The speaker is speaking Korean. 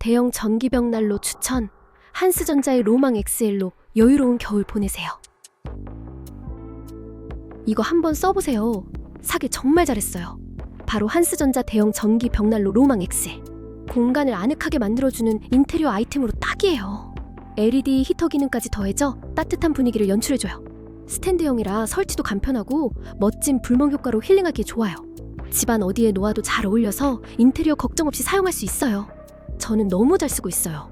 대형 전기벽난로 추천. 한스전자의 로망 XL로 여유로운 겨울 보내세요. 이거 한번 써보세요. 사길 정말 잘했어요. 바로 한스전자 대형 전기 벽난로 로망 XL. 공간을 아늑하게 만들어주는 인테리어 아이템으로 딱이에요. LED 히터 기능까지 더해져 따뜻한 분위기를 연출해줘요. 스탠드형이라 설치도 간편하고 멋진 불멍 효과로 힐링하기에 좋아요. 집안 어디에 놓아도 잘 어울려서 인테리어 걱정 없이 사용할 수 있어요. 저는 너무 잘 쓰고 있어요.